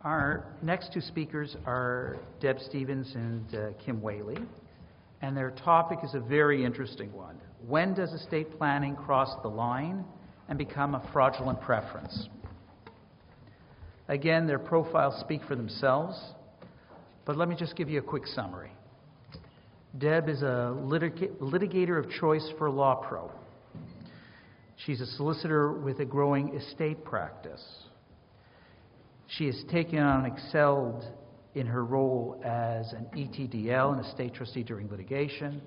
Our next two speakers are Deb Stevens and Kim Whaley, and their topic is a very interesting one. When does estate planning cross the line and become a fraudulent preference? Again, their profiles speak for themselves, but let me just give you a quick summary. Deb is a litigator of choice for LawPro. She's a solicitor with a growing estate practice. She has taken on and excelled in her role as an ETDL, an estate trustee during litigation.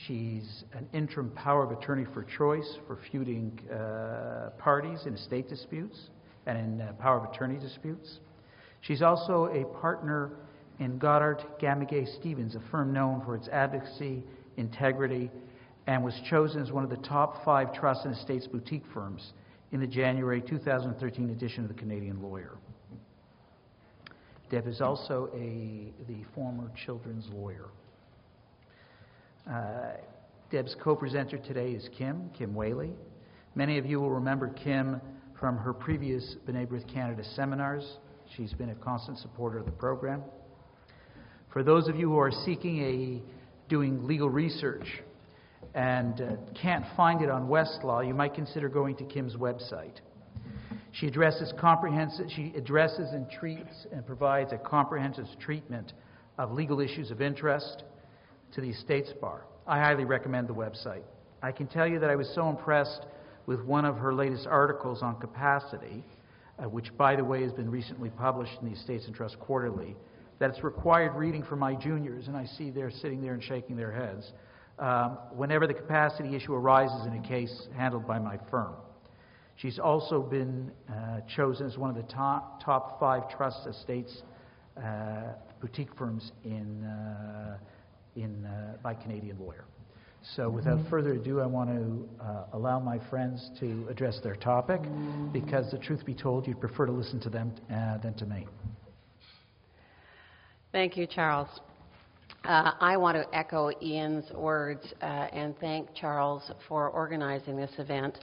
She's an interim power of attorney for choice for feuding parties in estate disputes and in power of attorney disputes. She's also a partner in Goddard, Gamigay, Stevens, a firm known for its advocacy, integrity, and was chosen as one of the top 5 trust and estates boutique firms in the January 2013 edition of the Canadian Lawyer. Deb is also the former children's lawyer. Deb's co-presenter today is Kim Whaley. Many of you will remember Kim from her previous B'nai B'rith Canada seminars. She's been a constant supporter of the program. For those of you who are doing legal research and can't find it on Westlaw, you might consider going to Kim's website. She addresses and treats and provides a comprehensive treatment of legal issues of interest to the estates bar. I highly recommend the website. I can tell you that I was so impressed with one of her latest articles on capacity, which, by the way, has been recently published in the Estates and Trust Quarterly, that it's required reading for my juniors, and I see they're sitting there and shaking their heads, whenever the capacity issue arises in a case handled by my firm. She's also been chosen as one of the top 5 trust estates boutique firms by Canadian Lawyer. So without further ado, I want to allow my friends to address their topic, because the truth be told, you'd prefer to listen to them than to me. Thank you, Charles. I want to echo Ian's words and thank Charles for organizing this event.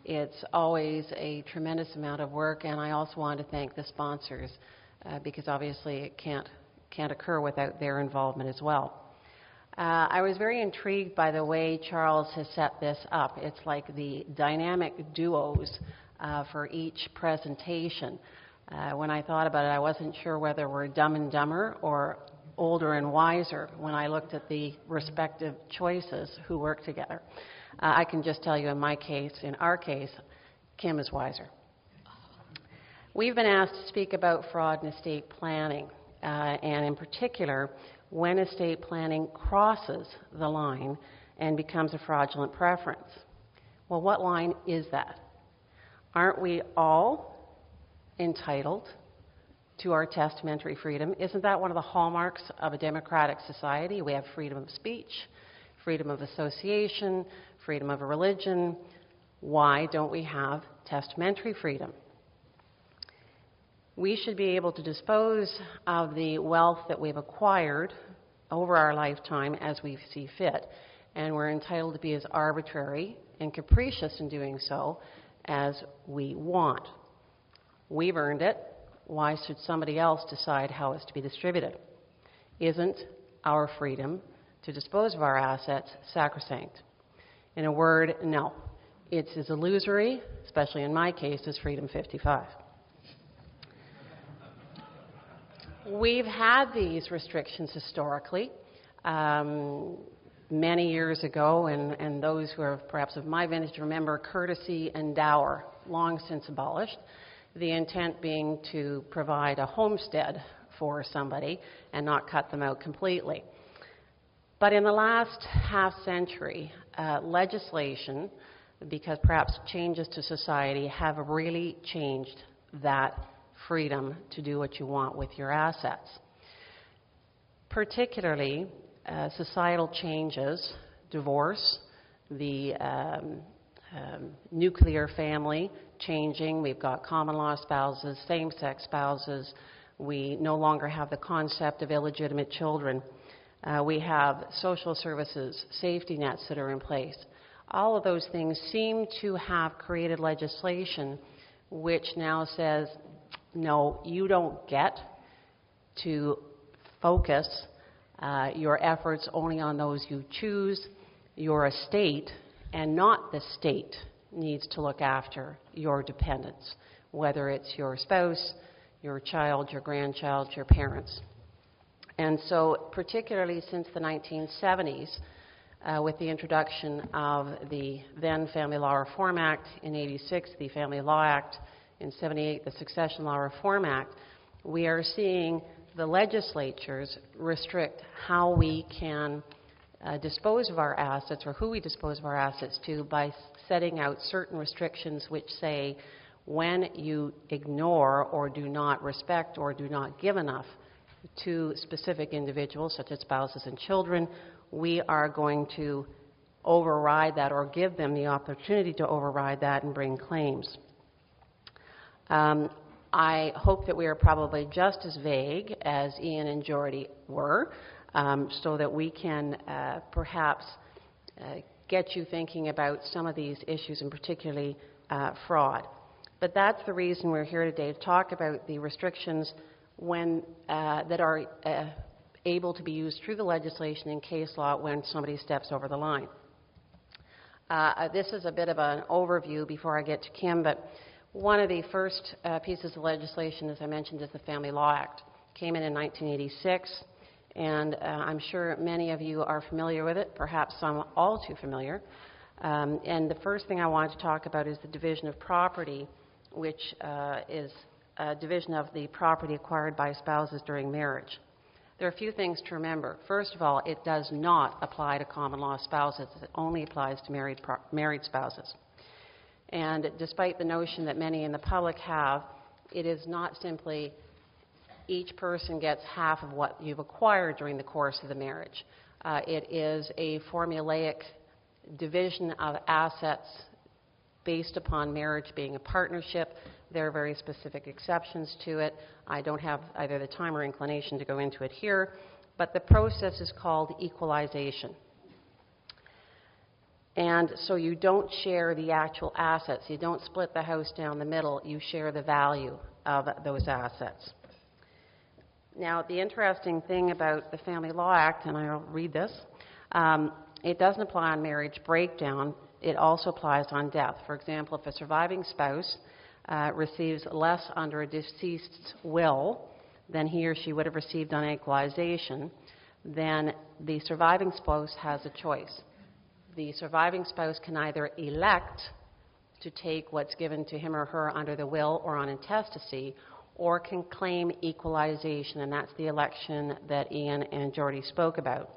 It's always a tremendous amount of work, and I also want to thank the sponsors because obviously it can't occur without their involvement as well. I was very intrigued by the way Charles has set this up. It's like the dynamic duos for each presentation. When I thought about it, I wasn't sure whether we're Dumb and Dumber or Older and Wiser when I looked at the respective choices who work together. I can just tell you in our case, Kim is wiser. We've been asked to speak about fraud and estate planning, and in particular, when estate planning crosses the line and becomes a fraudulent preference. Well, what line is that? Aren't we all entitled to our testamentary freedom? Isn't that one of the hallmarks of a democratic society? We have freedom of speech, freedom of association, freedom of religion. Why don't we have testamentary freedom? We should be able to dispose of the wealth that we've acquired over our lifetime as we see fit, and we're entitled to be as arbitrary and capricious in doing so as we want. We've earned it. Why should somebody else decide how it's to be distributed? Isn't our freedom to dispose of our assets sacrosanct? In a word, no. It's as illusory, especially in my case, as Freedom 55. We've had these restrictions historically. Many years ago, and those who are perhaps of my vintage remember courtesy and dower, long since abolished, the intent being to provide a homestead for somebody and not cut them out completely. But in the last half century, legislation, because perhaps changes to society, have really changed that freedom to do what you want with your assets. Particularly, societal changes, divorce, the nuclear family changing. We've got common law spouses, same-sex spouses. We no longer have the concept of illegitimate children. We have social services, safety nets that are in place. All of those things seem to have created legislation which now says no, you don't get to focus your efforts only on those you choose. Your estate, and not the state, needs to look after your dependents, whether it's your spouse, your child, your grandchild, your parents. And so, particularly since the 1970s, with the introduction of the then Family Law Reform Act in 86, the Family Law Act in 78, the Succession Law Reform Act, we are seeing the legislatures restrict how we can dispose of our assets, or who we dispose of our assets to, by setting out certain restrictions which say when you ignore or do not respect or do not give enough to specific individuals, such as spouses and children, we are going to override that or give them the opportunity to override that and bring claims. I hope that we are probably just as vague as Ian and Jordy were, so that we can perhaps get you thinking about some of these issues, and particularly fraud. But that's the reason we're here today, to talk about the restrictions that are able to be used through the legislation and case law when somebody steps over the line. This is a bit of an overview before I get to Kim, but one of the first pieces of legislation, as I mentioned, is the Family Law Act. It came in 1986, and I'm sure many of you are familiar with it, perhaps some all too familiar. And the first thing I want to talk about is the division of property, which is a division of the property acquired by spouses during marriage. There are a few things to remember. First of all, it does not apply to common law spouses. It only applies to married spouses. And despite the notion that many in the public have, it is not simply each person gets half of what you've acquired during the course of the marriage. It is a formulaic division of assets based upon marriage being a partnership. There are very specific exceptions to it. I don't have either the time or inclination to go into it here, but the process is called equalization. And so you don't share the actual assets. You don't split the house down the middle. You share the value of those assets. Now, the interesting thing about the Family Law Act, and I'll read this, it doesn't apply on marriage breakdown. It also applies on death. For example, if a surviving spouse receives less under a deceased's will than he or she would have received on equalization, then the surviving spouse has a choice. The surviving spouse can either elect to take what's given to him or her under the will or on intestacy, or can claim equalization, and that's the election that Ian and Jordy spoke about.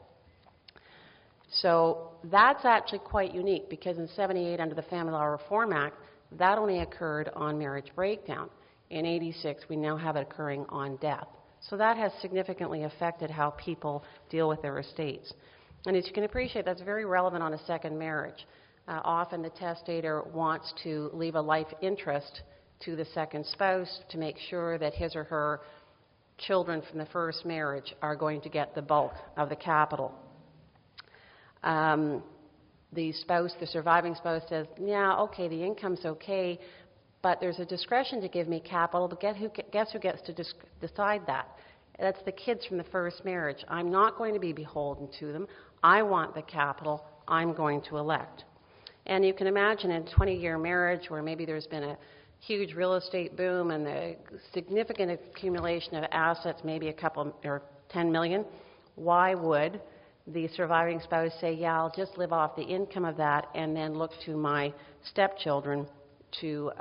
So that's actually quite unique, because in 78, under the Family Law Reform Act, that only occurred on marriage breakdown. In 86, we now have it occurring on death. So that has significantly affected how people deal with their estates. And as you can appreciate, that's very relevant on a second marriage. Often the testator wants to leave a life interest to the second spouse to make sure that his or her children from the first marriage are going to get the bulk of the capital. The surviving spouse says, yeah, okay, the income's okay, but there's a discretion to give me capital, but guess who gets to decide that? That's the kids from the first marriage. I'm not going to be beholden to them. I want the capital. I'm going to elect. And you can imagine in a 20-year marriage where maybe there's been a huge real estate boom and the significant accumulation of assets, maybe a couple or 10 million, why would the surviving spouse say, yeah, I'll just live off the income of that and then look to my stepchildren to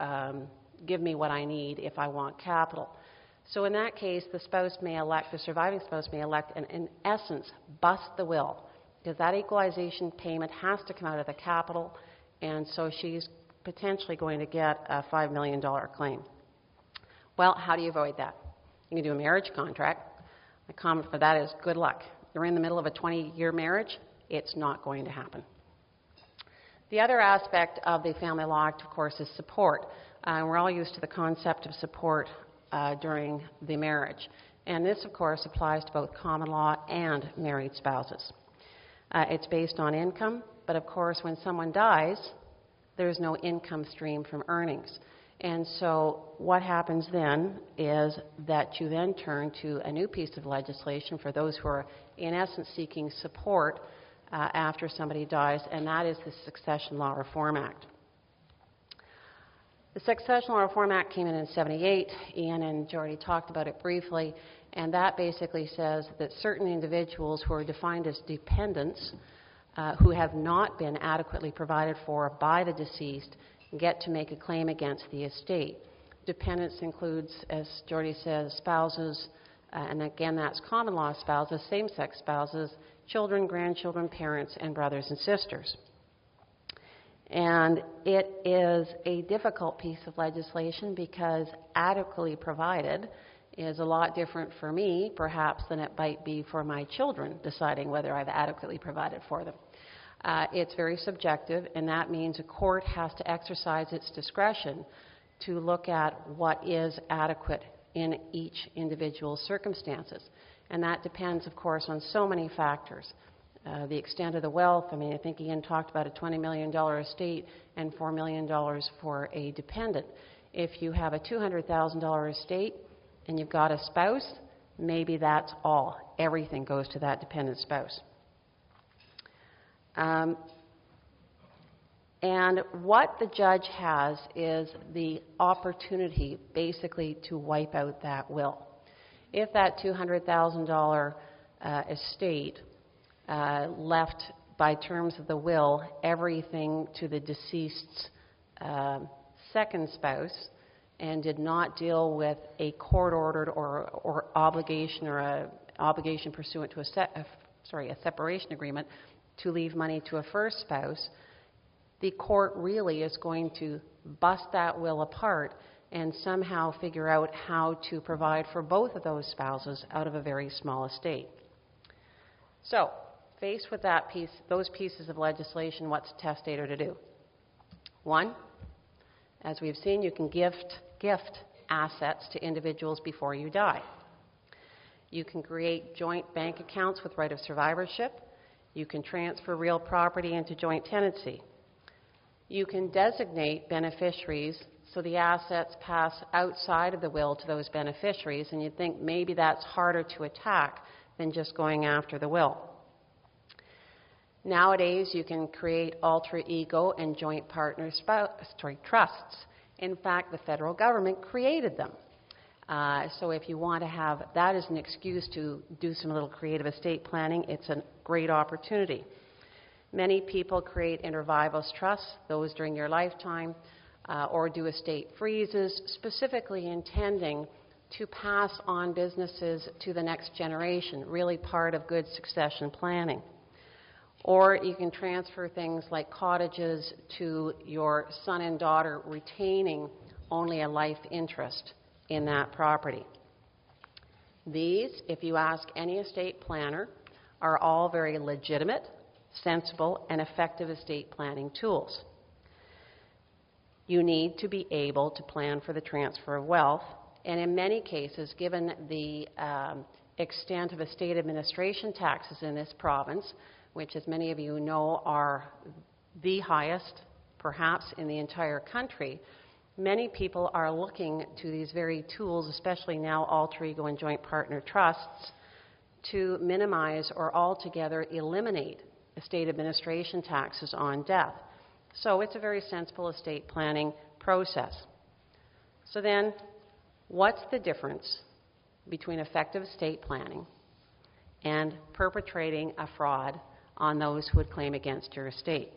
give me what I need if I want capital? So in that case, the surviving spouse may elect and in essence bust the will, because that equalization payment has to come out of the capital, and so she's potentially going to get a $5 million claim. Well, how do you avoid that? You can do a marriage contract. The comment for that is good luck. You're in the middle of a 20-year marriage, it's not going to happen. The other aspect of the Family Law Act, of course, is support. We're all used to the concept of support during the marriage. And this, of course, applies to both common law and married spouses. It's based on income, but of course, when someone dies, there's no income stream from earnings. And so what happens then is that you then turn to a new piece of legislation for those who are, in essence, seeking support after somebody dies, and that is the Succession Law Reform Act. The Succession Law Reform Act came in 78. Ian and Jordy talked about it briefly, and that basically says that certain individuals who are defined as dependents who have not been adequately provided for by the deceased get to make a claim against the estate. Dependents includes, as Jordy says, spouses, and again that's common law spouses, same-sex spouses, children, grandchildren, parents, and brothers and sisters. And it is a difficult piece of legislation because adequately provided is a lot different for me, perhaps, than it might be for my children deciding whether I've adequately provided for them. It's very subjective, and that means a court has to exercise its discretion to look at what is adequate in each individual's circumstances. And that depends, of course, on so many factors. The extent of the wealth, I mean, I think Ian talked about a $20 million estate and $4 million for a dependent. If you have a $200,000 estate and you've got a spouse, maybe that's all. Everything goes to that dependent spouse. And what the judge has is the opportunity basically to wipe out that will. If that $200,000 estate left by terms of the will everything to the deceased's second spouse and did not deal with a court-ordered or obligation or a obligation pursuant to a separation agreement to leave money to a first spouse, the court really is going to bust that will apart and somehow figure out how to provide for both of those spouses out of a very small estate. So, faced with those pieces of legislation, what's a testator to do? One, as we've seen, you can gift assets to individuals before you die. You can create joint bank accounts with right of survivorship. You can transfer real property into joint tenancy. You can designate beneficiaries so the assets pass outside of the will to those beneficiaries, and you'd think maybe that's harder to attack than just going after the will. Nowadays, you can create alter ego and joint partner trusts. In fact, the federal government created them. So if you want to have that as an excuse to do some little creative estate planning, it's a great opportunity. Many people create inter vivos trusts, those during your lifetime, or do estate freezes, specifically intending to pass on businesses to the next generation, really part of good succession planning. Or you can transfer things like cottages to your son and daughter, retaining only a life interest in that property. These, if you ask any estate planner, are all very legitimate, sensible, and effective estate planning tools. You need to be able to plan for the transfer of wealth, and in many cases, given the extent of estate administration taxes in this province, which, as many of you know, are the highest, perhaps, in the entire country, many people are looking to these very tools, especially now alter ego and joint partner trusts, to minimize or altogether eliminate estate administration taxes on death. So it's a very sensible estate planning process. So then, what's the difference between effective estate planning and perpetrating a fraud on those who would claim against your estate?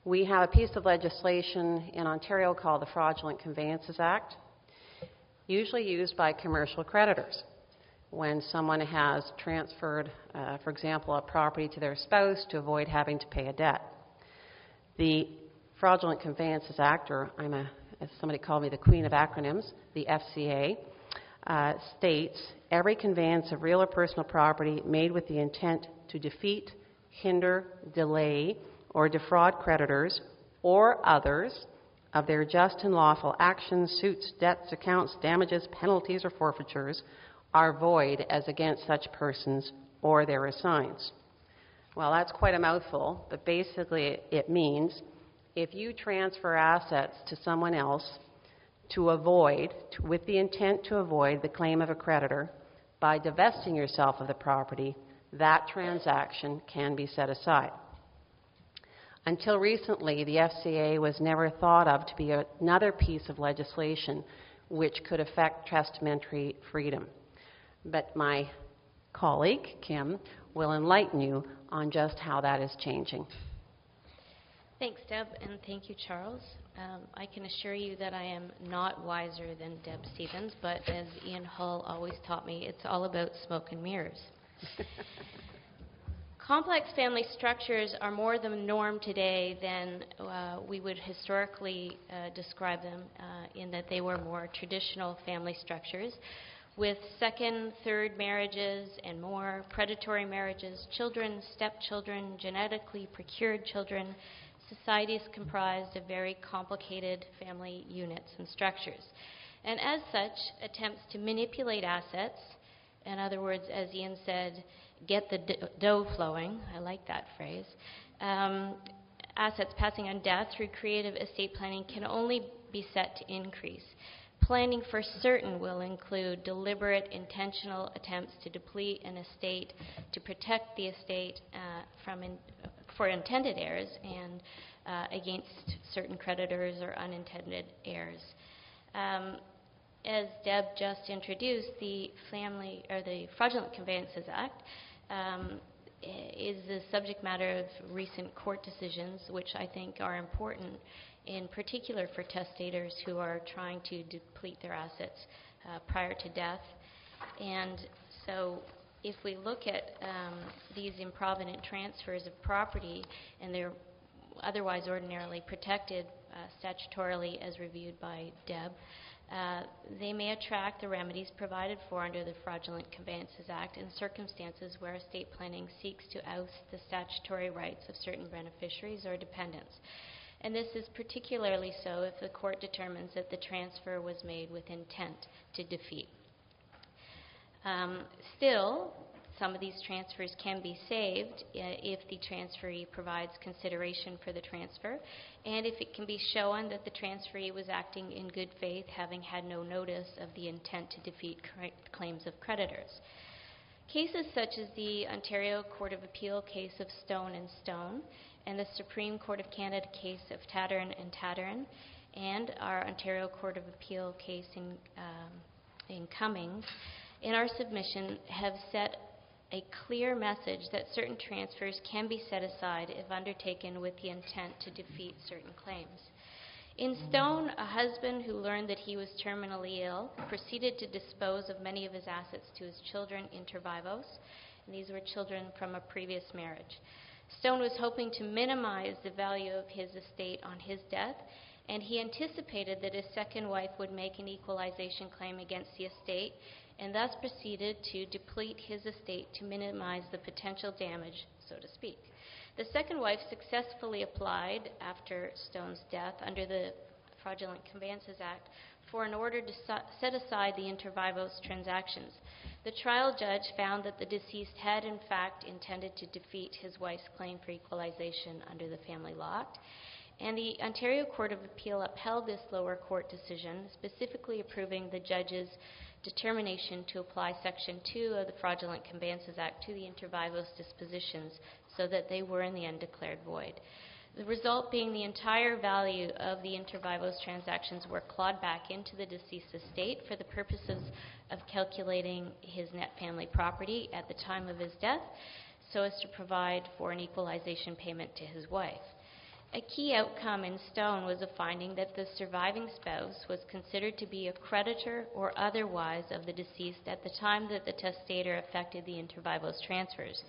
We have a piece of legislation in Ontario called the Fraudulent Conveyances Act, usually used by commercial creditors when someone has transferred, for example, a property to their spouse to avoid having to pay a debt. The Fraudulent Conveyances Act, or as somebody called me, the queen of acronyms, the FCA, states every conveyance of real or personal property made with the intent to defeat, hinder, delay, or defraud creditors or others of their just and lawful actions, suits, debts, accounts, damages, penalties, or forfeitures are void as against such persons or their assigns. Well, that's quite a mouthful, but basically it means if you transfer assets to someone else with the intent to avoid the claim of a creditor by divesting yourself of the property, that transaction can be set aside. Until recently, the FCA was never thought of to be another piece of legislation which could affect testamentary freedom. But my colleague, Kim, will enlighten you on just how that is changing. Thanks, Deb, and thank you, Charles. I can assure you that I am not wiser than Deb Stevens, but as Ian Hull always taught me, it's all about smoke and mirrors. Complex family structures are more the norm today than we would historically describe them, in that they were more traditional family structures with second, third marriages and more, predatory marriages, children, stepchildren, genetically procured children. Societies comprised of very complicated family units and structures. And as such, attempts to manipulate assets, in other words, as Ian said, get the dough flowing, I like that phrase, assets passing on death through creative estate planning can only be set to increase. Planning for certain will include deliberate, intentional attempts to deplete an estate, to protect the estate for intended heirs and against certain creditors or unintended heirs. As Deb just introduced, the Fraudulent Conveyances Act is the subject matter of recent court decisions, which I think are important, in particular for testators who are trying to deplete their assets prior to death. And so if we look at these improvident transfers of property, and they're otherwise ordinarily protected statutorily as reviewed by Deb, they may attract the remedies provided for under the Fraudulent Conveyances Act in circumstances where estate planning seeks to oust the statutory rights of certain beneficiaries or dependents. And this is particularly so if the court determines that the transfer was made with intent to defeat. Still, some of these transfers can be saved if the transferee provides consideration for the transfer, and if it can be shown that the transferee was acting in good faith, having had no notice of the intent to defeat claims of creditors. Cases such as the Ontario Court of Appeal case of Stone and Stone, and the Supreme Court of Canada case of Tatterin and Tatterin, and our Ontario Court of Appeal case in Cummings, in our submission have set a clear message that certain transfers can be set aside if undertaken with the intent to defeat certain claims. In Stone, a husband who learned that he was terminally ill proceeded to dispose of many of his assets to his children inter vivos, and these were children from a previous marriage. Stone was hoping to minimize the value of his estate on his death, and he anticipated that his second wife would make an equalization claim against the estate, and thus proceeded to deplete his estate to minimize the potential damage, so to speak. The second wife successfully applied, after Stone's death, under the Fraudulent Conveyances Act, for an order to set aside the inter vivos transactions. The trial judge found that the deceased had in fact intended to defeat his wife's claim for equalization under the Family Law Act, and the Ontario Court of Appeal upheld this lower court decision, specifically approving the judge's determination to apply Section 2 of the Fraudulent Conveyances Act to the inter vivos dispositions so that they were in the end declared void. The result being the entire value of the inter vivos transactions were clawed back into the deceased estate for the purposes of calculating his net family property at the time of his death, so as to provide for an equalization payment to his wife. A key outcome in Stone was a finding that the surviving spouse was considered to be a creditor or otherwise of the deceased at the time that the testator effected the inter vivos transfers.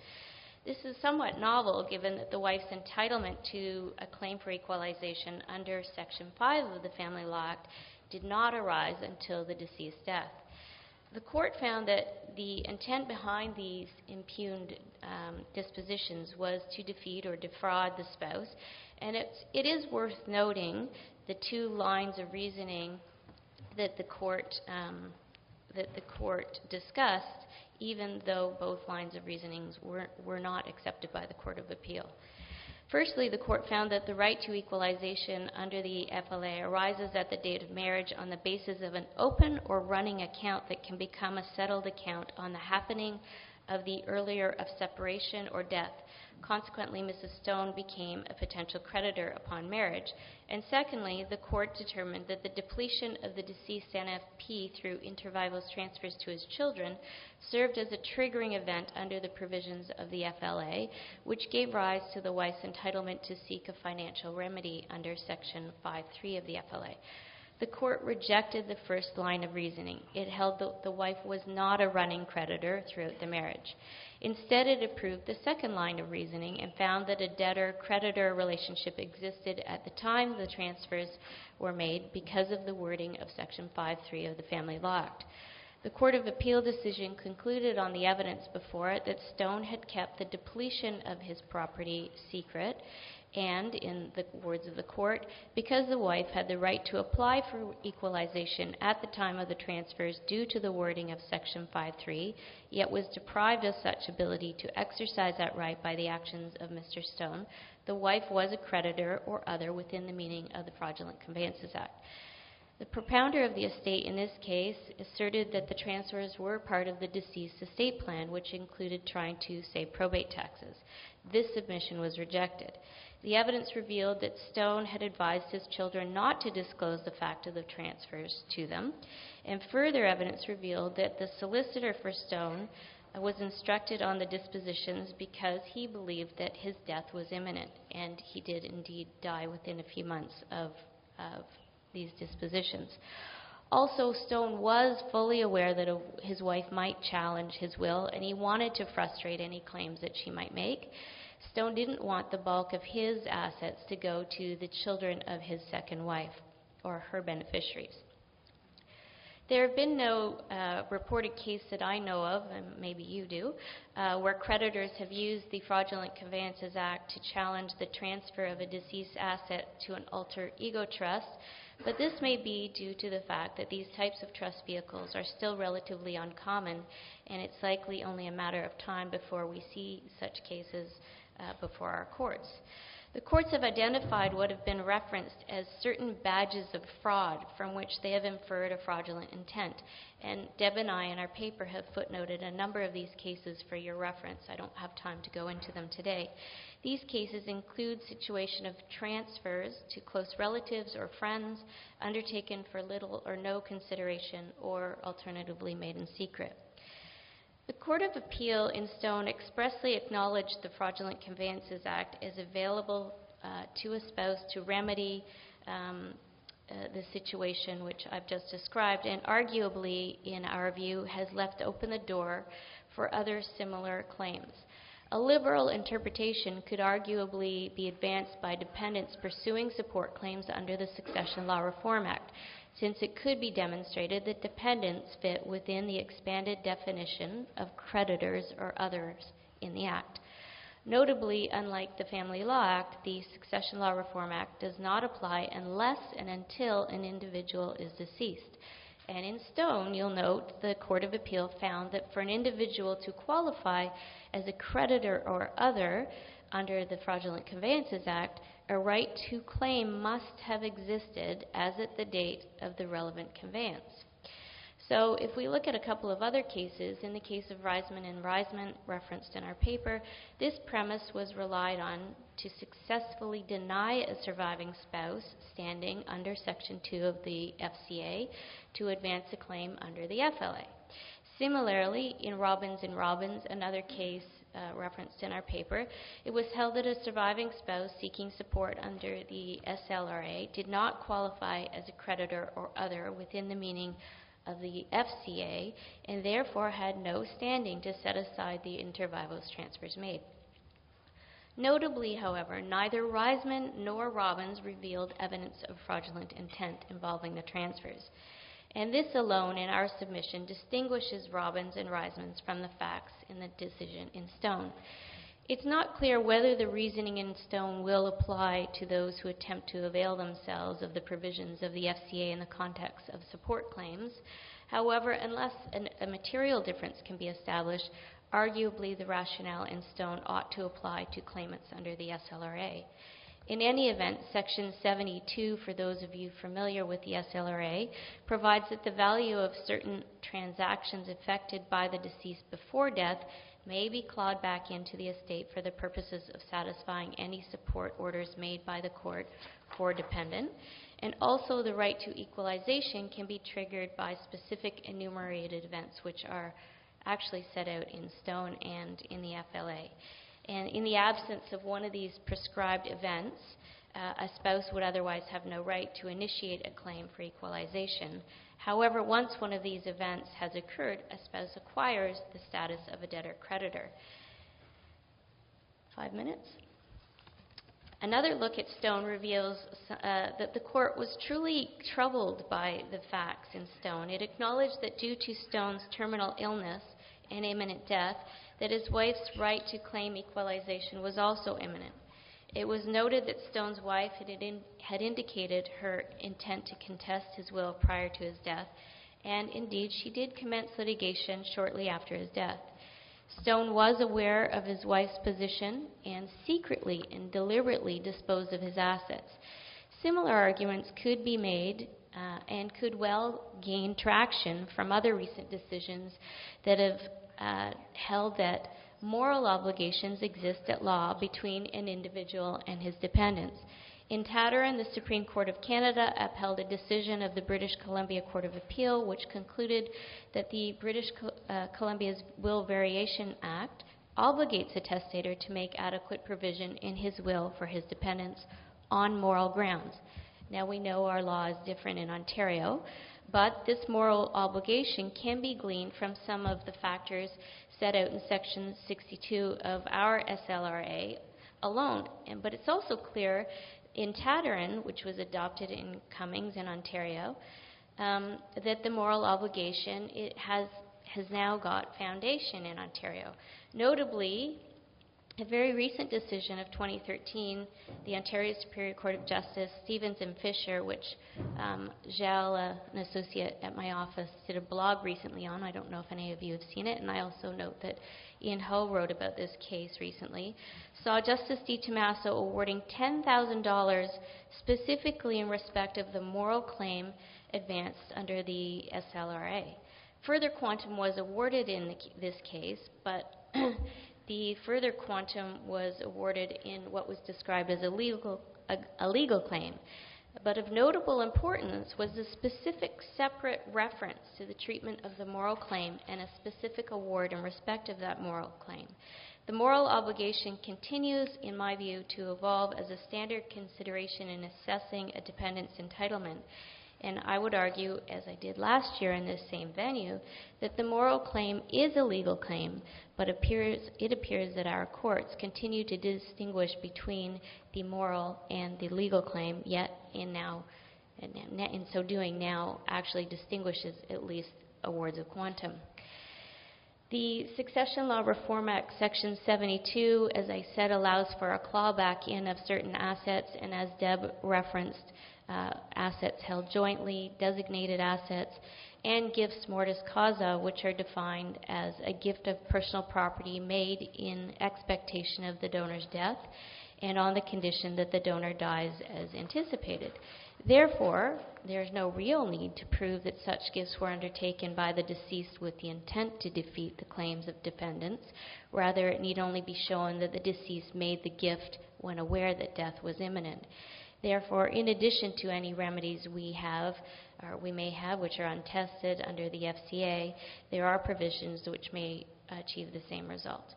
This is somewhat novel given that the wife's entitlement to a claim for equalization under Section 5 of the Family Law Act did not arise until the deceased's death. The court found that the intent behind these impugned dispositions was to defeat or defraud the spouse, and it is worth noting the two lines of reasoning that the court discussed, even though both lines of reasonings were not accepted by the Court of Appeal. Firstly, the court found that the right to equalization under the FLA arises at the date of marriage on the basis of an open or running account that can become a settled account on the happening of the earlier of separation or death. Consequently, Mrs. Stone became a potential creditor upon marriage. And secondly, the court determined that the depletion of the deceased NFP through inter vivos transfers to his children served as a triggering event under the provisions of the FLA, which gave rise to the wife's entitlement to seek a financial remedy under Section 5.3 of the FLA. The court rejected the first line of reasoning. It held that the wife was not a running creditor throughout the marriage. Instead, it approved the second line of reasoning and found that a debtor-creditor relationship existed at the time the transfers were made because of the wording of Section 5.3 of the Family Law Act. The Court of Appeal decision concluded on the evidence before it that Stone had kept the depletion of his property secret, and, in the words of the court, because the wife had the right to apply for equalization at the time of the transfers due to the wording of Section 5.3, yet was deprived of such ability to exercise that right by the actions of Mr. Stone, the wife was a creditor or other within the meaning of the Fraudulent Conveyances Act. The propounder of the estate in this case asserted that the transfers were part of the deceased's estate plan, which included trying to save probate taxes. This submission was rejected. The evidence revealed that Stone had advised his children not to disclose the fact of the transfers to them, and further evidence revealed that the solicitor for Stone was instructed on the dispositions because he believed that his death was imminent, and he did indeed die within a few months of these dispositions. Also, Stone was fully aware that his wife might challenge his will, and he wanted to frustrate any claims that she might make. Stone didn't want the bulk of his assets to go to the children of his second wife or her beneficiaries. There have been no reported case that I know of, and maybe you do, where creditors have used the Fraudulent Conveyances Act to challenge the transfer of a deceased asset to an alter ego trust, but this may be due to the fact that these types of trust vehicles are still relatively uncommon, and it's likely only a matter of time before we see such cases before our courts. The courts have identified what have been referenced as certain badges of fraud from which they have inferred a fraudulent intent. And Deb and I in our paper have footnoted a number of these cases for your reference. I don't have time to go into them today. These cases include situation of transfers to close relatives or friends undertaken for little or no consideration or alternatively made in secret. The Court of Appeal in Stone expressly acknowledged the Fraudulent Conveyances Act as available to a spouse to remedy the situation which I've just described, and arguably, in our view, has left open the door for other similar claims. A liberal interpretation could arguably be advanced by dependents pursuing support claims under the Succession Law Reform Act, since it could be demonstrated that dependents fit within the expanded definition of creditors or others in the Act. Notably, unlike the Family Law Act, the Succession Law Reform Act does not apply unless and until an individual is deceased. And in Stone, you'll note, the Court of Appeal found that for an individual to qualify as a creditor or other under the Fraudulent Conveyances Act, a right to claim must have existed as at the date of the relevant conveyance. So if we look at a couple of other cases, in the case of Reisman and Reisman, referenced in our paper, this premise was relied on to successfully deny a surviving spouse standing under Section 2 of the FCA to advance a claim under the FLA. Similarly, in Robbins and Robbins, another case referenced in our paper, it was held that a surviving spouse seeking support under the SLRA did not qualify as a creditor or other within the meaning of the FCA, and therefore had no standing to set aside the inter vivos transfers made. Notably, however, neither Reisman nor Robbins revealed evidence of fraudulent intent involving the transfers. And this alone, in our submission, distinguishes Robbins and Reisman's from the facts in the decision in Stone. It's not clear whether the reasoning in Stone will apply to those who attempt to avail themselves of the provisions of the FCA in the context of support claims. However, unless a material difference can be established, arguably the rationale in Stone ought to apply to claimants under the SLRA. In any event, Section 72, for those of you familiar with the SLRA, provides that the value of certain transactions effected by the deceased before death may be clawed back into the estate for the purposes of satisfying any support orders made by the court for dependent. And also the right to equalization can be triggered by specific enumerated events, which are actually set out in Stone and in the FLA. And in the absence of one of these prescribed events, a spouse would otherwise have no right to initiate a claim for equalization. However, once one of these events has occurred, a spouse acquires the status of a debtor-creditor. 5 minutes. Another look at Stone reveals that the court was truly troubled by the facts in Stone. It acknowledged that due to Stone's terminal illness and imminent death, that his wife's right to claim equalization was also imminent. It was noted that Stone's wife had indicated her intent to contest his will prior to his death, and indeed she did commence litigation shortly after his death. Stone was aware of his wife's position and secretly and deliberately disposed of his assets. Similar arguments could be made and could well gain traction from other recent decisions that have held that moral obligations exist at law between an individual and his dependents. In Tatterin, the Supreme Court of Canada upheld a decision of the British Columbia Court of Appeal, which concluded that the British Columbia's Will Variation Act obligates a testator to make adequate provision in his will for his dependents on moral grounds. Now, we know our law is different in Ontario, but this moral obligation can be gleaned from some of the factors set out in Section 62 of our SLRA alone. But it's also clear in Tatterin, which was adopted in Cummings in Ontario, that the moral obligation has now got foundation in Ontario. Notably, a very recent decision of 2013, the Ontario Superior Court of Justice, Stevens and Fisher, which Gel, an associate at my office, did a blog recently on. I don't know if any of you have seen it, and I also note that Ian Ho wrote about this case recently, saw Justice D. Tommaso awarding $10,000 specifically in respect of the moral claim advanced under the SLRA. Further quantum was awarded in this case, but the further quantum was awarded in what was described as a legal claim. But of notable importance was the specific separate reference to the treatment of the moral claim and a specific award in respect of that moral claim. The moral obligation continues, in my view, to evolve as a standard consideration in assessing a dependent's entitlement. And I would argue, as I did last year in this same venue, that the moral claim is a legal claim, but it appears that our courts continue to distinguish between the moral and the legal claim, yet in so doing now actually distinguishes at least awards of quantum. The Succession Law Reform Act, Section 72, as I said, allows for a clawback in of certain assets, and as Deb referenced, assets held jointly, designated assets, and gifts mortis causa, which are defined as a gift of personal property made in expectation of the donor's death and on the condition that the donor dies as anticipated. Therefore, there is no real need to prove that such gifts were undertaken by the deceased with the intent to defeat the claims of dependents. Rather, it need only be shown that the deceased made the gift when aware that death was imminent. Therefore, in addition to any remedies we have, or we may have, which are untested under the FCA, there are provisions which may achieve the same result.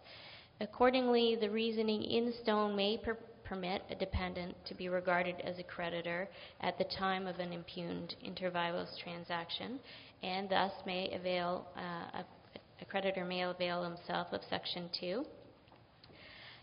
Accordingly, the reasoning in Stone may permit a dependent to be regarded as a creditor at the time of an impugned inter vivos transaction, and thus a creditor may avail himself of Section 2.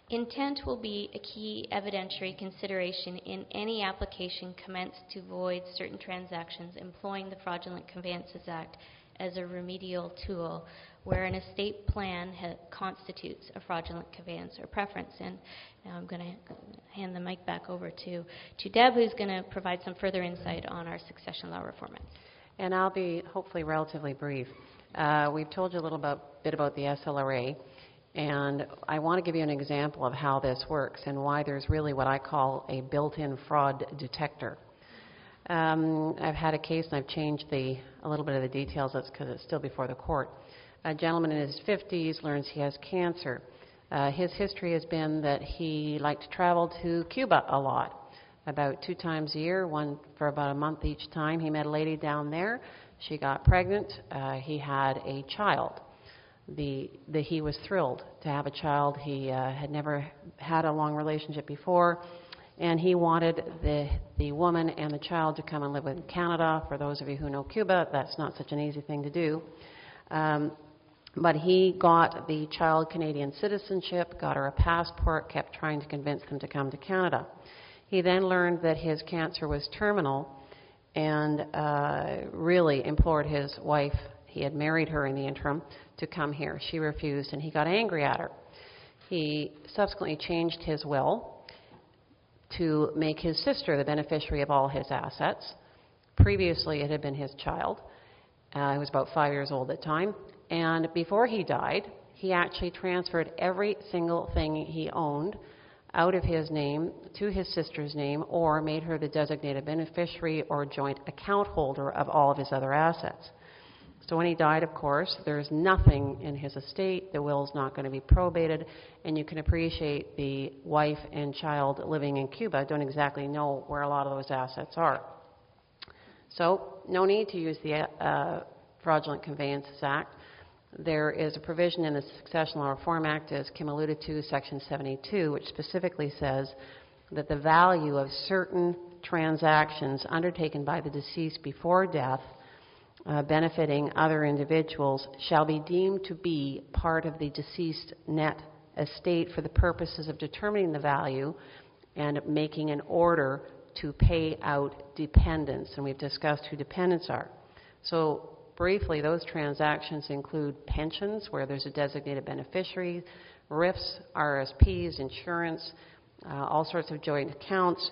Intent will be a key evidentiary consideration in any application commenced to void certain transactions employing the Fraudulent Conveyances Act as a remedial tool where an estate plan constitutes a fraudulent conveyance or preference. And now I'm going to hand the mic back over to Deb, who's going to provide some further insight on our Succession Law Reform Act. And I'll be hopefully relatively brief. We've told you a little bit about the SLRA, and I want to give you an example of how this works and why there's really what I call a built-in fraud detector. I've had a case, and I've changed a little bit of the details. That's because it's still before the court. A gentleman in his 50s learns he has cancer. His history has been that he liked to travel to Cuba a lot, about 2 times a year, one for about a month each time. He met a lady down there. She got pregnant. He had a child. He was thrilled to have a child. He had never had a long relationship before, and he wanted the woman and the child to come and live in Canada. For those of you who know Cuba, that's not such an easy thing to do. But he got the child Canadian citizenship, got her a passport, kept trying to convince them to come to Canada. He then learned that his cancer was terminal and really implored his wife, he had married her in the interim, to come here. She refused, and he got angry at her. He subsequently changed his will to make his sister the beneficiary of all his assets. Previously, it had been his child. He was about 5 years old at the time. And before he died, he actually transferred every single thing he owned out of his name to his sister's name, or made her the designated beneficiary or joint account holder of all of his other assets. So when he died, of course, there's nothing in his estate. The will's not going to be probated, and you can appreciate the wife and child living in Cuba don't exactly know where a lot of those assets are. So no need to use the Fraudulent Conveyances Act. There is a provision in the Succession Law Reform Act, as Kim alluded to, Section 72, which specifically says that the value of certain transactions undertaken by the deceased before death benefiting other individuals shall be deemed to be part of the deceased net estate for the purposes of determining the value and making an order to pay out dependents. And we've discussed who dependents are. So briefly, those transactions include pensions, where there's a designated beneficiary, RIFs, RSPs, insurance, all sorts of joint accounts,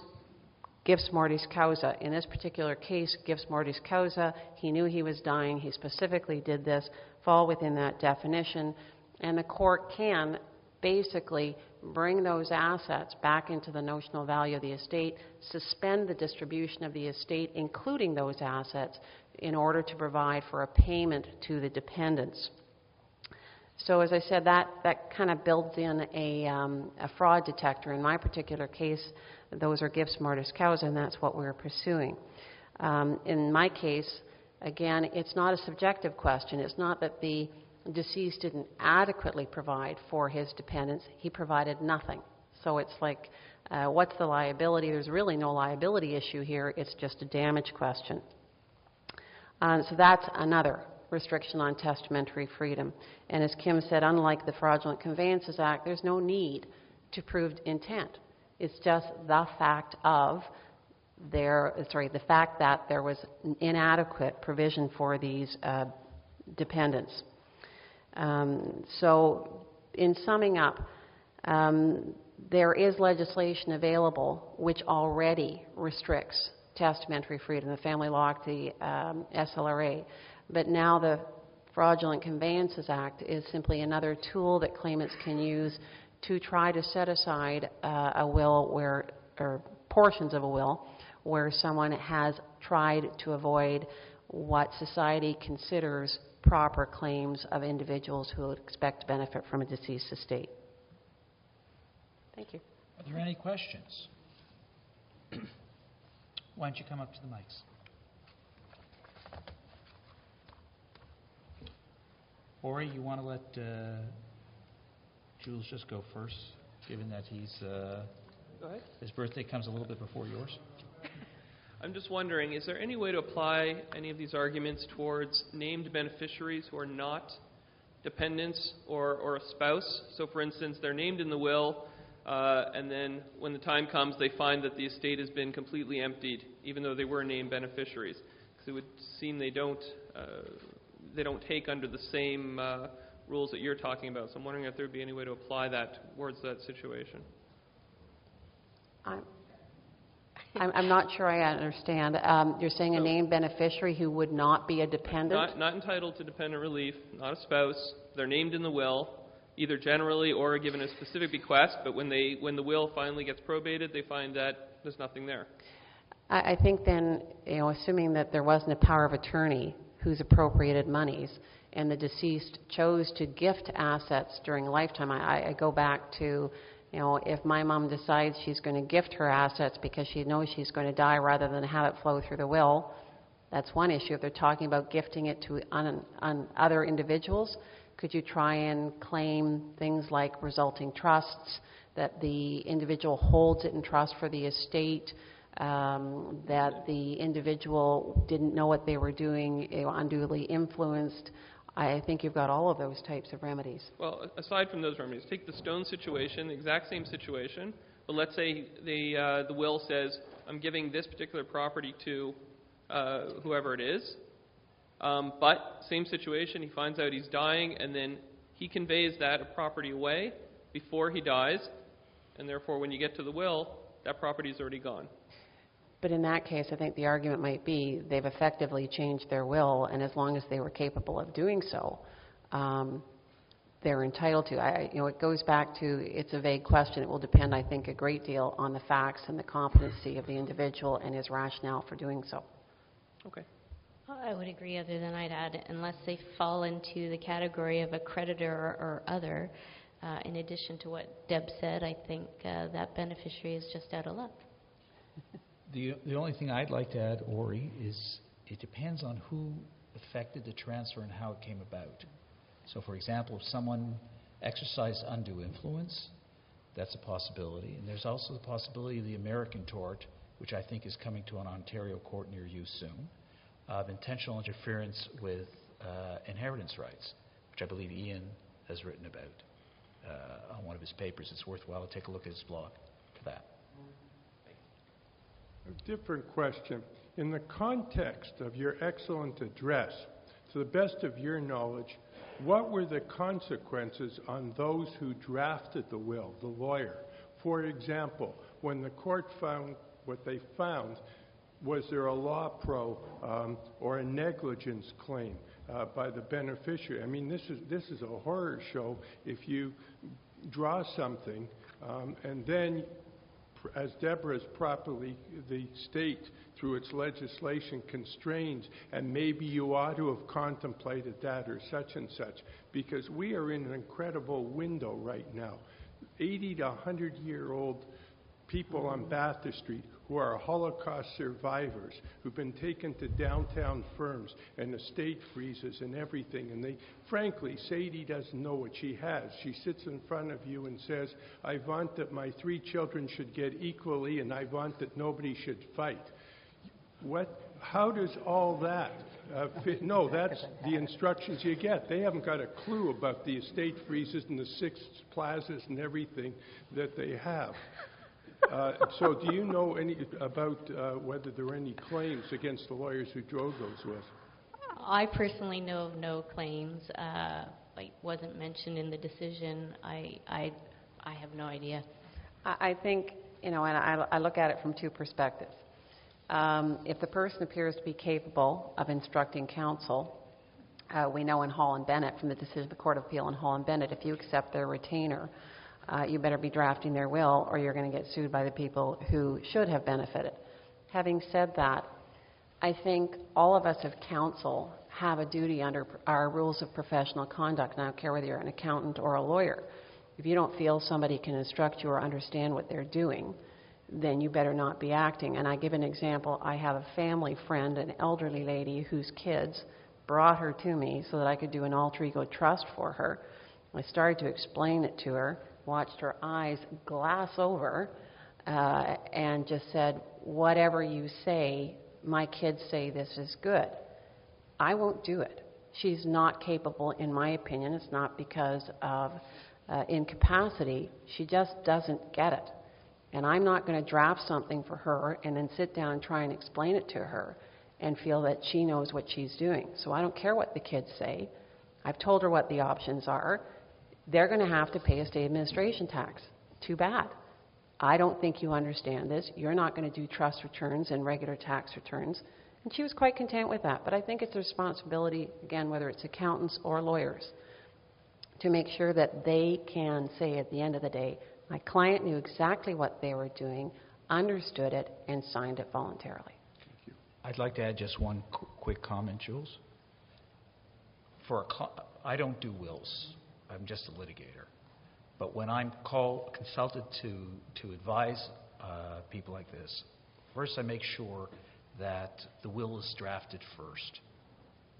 gifts mortis causa. In this particular case, gifts mortis causa, he knew he was dying. He specifically did this, fall within that definition. And the court can basically bring those assets back into the notional value of the estate, suspend the distribution of the estate, including those assets, in order to provide for a payment to the dependents. So as I said, that kind of builds in a fraud detector. In my particular case, those are gifts mortis causa, and that's what we're pursuing. In my case, again, it's not a subjective question. It's not that the deceased didn't adequately provide for his dependents. He provided nothing. So it's like, what's the liability? There's really no liability issue here. It's just a damage question. So that's another restriction on testamentary freedom. And as Kim said, unlike the Fraudulent Conveyances Act, there's no need to prove intent. It's just the fact that there was inadequate provision for these dependents. So in summing up, there is legislation available which already restricts testamentary freedom, the Family Law Act, the SLRA. But now the Fraudulent Conveyances Act is simply another tool that claimants can use to try to set aside a will or portions of a will where someone has tried to avoid what society considers proper claims of individuals who would expect to benefit from a deceased estate. Thank you. Are there any questions? Why don't you come up to the mics? Ori, you want to let Jules just go first, given that Go ahead. his birthday comes a little bit before yours? I'm just wondering, is there any way to apply any of these arguments towards named beneficiaries who are not dependents or a spouse? So, for instance, they're named in the will, and then when the time comes, they find that the estate has been completely emptied, even though they were named beneficiaries. Because it would seem they don't take under the same rules that you're talking about. So I'm wondering if there would be any way to apply that towards that situation. I'm not sure I understand. You're saying a named beneficiary who would not be a dependent? Not entitled to dependent relief, not a spouse. They're named in the will, either generally or given a specific bequest, but when the will finally gets probated, they find that there's nothing there. I think then, assuming that there wasn't a power of attorney who's appropriated monies and the deceased chose to gift assets during a lifetime, I go back to, if my mom decides she's going to gift her assets because she knows she's going to die rather than have it flow through the will, that's one issue. If they're talking about gifting it to other individuals, could you try and claim things like resulting trusts, that the individual holds it in trust for the estate, that the individual didn't know what they were doing, unduly influenced? I think you've got all of those types of remedies. Well, aside from those remedies, take the Stone situation, the exact same situation, but let's say the will says, I'm giving this particular property to whoever it is, but same situation, he finds out he's dying, and then he conveys that property away before he dies, and therefore when you get to the will, that property is already gone. But in that case, I think the argument might be they've effectively changed their will, and as long as they were capable of doing so, they're entitled to. It goes back to, it's a vague question. It will depend, I think, a great deal on the facts and the competency of the individual and his rationale for doing so. Okay. I would agree, other than I'd add, unless they fall into the category of a creditor or other, in addition to what Deb said, I think that beneficiary is just out of luck. The only thing I'd like to add, Ori, is it depends on who effected the transfer and how it came about. So, for example, if someone exercised undue influence, that's a possibility. And there's also the possibility of the American tort, which I think is coming to an Ontario court near you soon, of intentional interference with inheritance rights, which I believe Ian has written about on one of his papers. It's worthwhile to take a look at his blog for that. A different question. In the context of your excellent address, to the best of your knowledge, what were the consequences on those who drafted the will, the lawyer? For example, when the court found what they found, was there a law pro or a negligence claim by the beneficiary? I mean, this is a horror show. If you draw something and then, as Debra has properly, the state, through its legislation, constrains, and maybe you ought to have contemplated that or such and such, because we are in an incredible window right now. 80 to 100-year-old people on Bathurst Street who are Holocaust survivors, who've been taken to downtown firms and estate freezes and everything. And they, frankly, Sadie doesn't know what she has. She sits in front of you and says, I want that my 3 children should get equally, and I want that nobody should fight. How does all that fit? No, that's the instructions you get. They haven't got a clue about the estate freezes and the 6 plazas and everything that they have. So do you know any about whether there were any claims against the lawyers who drove those wills? I personally know of no claims. It wasn't mentioned in the decision. I have no idea. I think, and I look at it from 2 perspectives. If the person appears to be capable of instructing counsel, we know in Hall and Bennett, from the decision of the Court of Appeal in Hall and Bennett, if you accept their retainer, you better be drafting their will or you're going to get sued by the people who should have benefited. Having said that, I think all of us as counsel have a duty under our rules of professional conduct, and I don't care whether you're an accountant or a lawyer. If you don't feel somebody can instruct you or understand what they're doing, then you better not be acting. And I give an example. I have a family friend, an elderly lady whose kids brought her to me so that I could do an alter ego trust for her. I started to explain it to her, watched her eyes glass over, and just said, whatever you say, my kids say this is good. I won't do it. She's not capable, in my opinion. It's not because of incapacity. She just doesn't get it. And I'm not going to draft something for her and then sit down and try and explain it to her and feel that she knows what she's doing. So I don't care what the kids say. I've told her what the options are. They're going to have to pay a state administration tax. Too bad. I don't think you understand this. You're not going to do trust returns and regular tax returns. And she was quite content with that. But I think it's a responsibility, again, whether it's accountants or lawyers, to make sure that they can say at the end of the day, my client knew exactly what they were doing, understood it, and signed it voluntarily. I'd like to add just one quick comment, Jules. I don't do wills. I'm just a litigator. But when I'm consulted to advise people like this, first I make sure that the will is drafted first.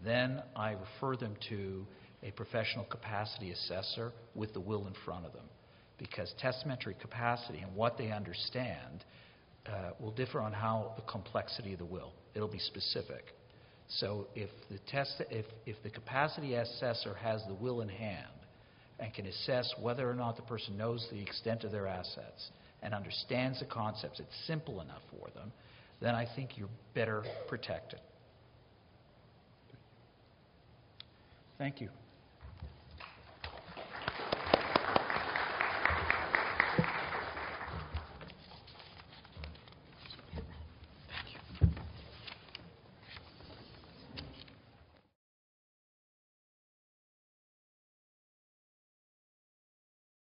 Then I refer them to a professional capacity assessor with the will in front of them, because testamentary capacity and what they understand will differ on how the complexity of the will. It'll be specific. So if the capacity assessor has the will in hand and can assess whether or not the person knows the extent of their assets and understands the concepts, it's simple enough for them, then I think you're better protected. Thank you.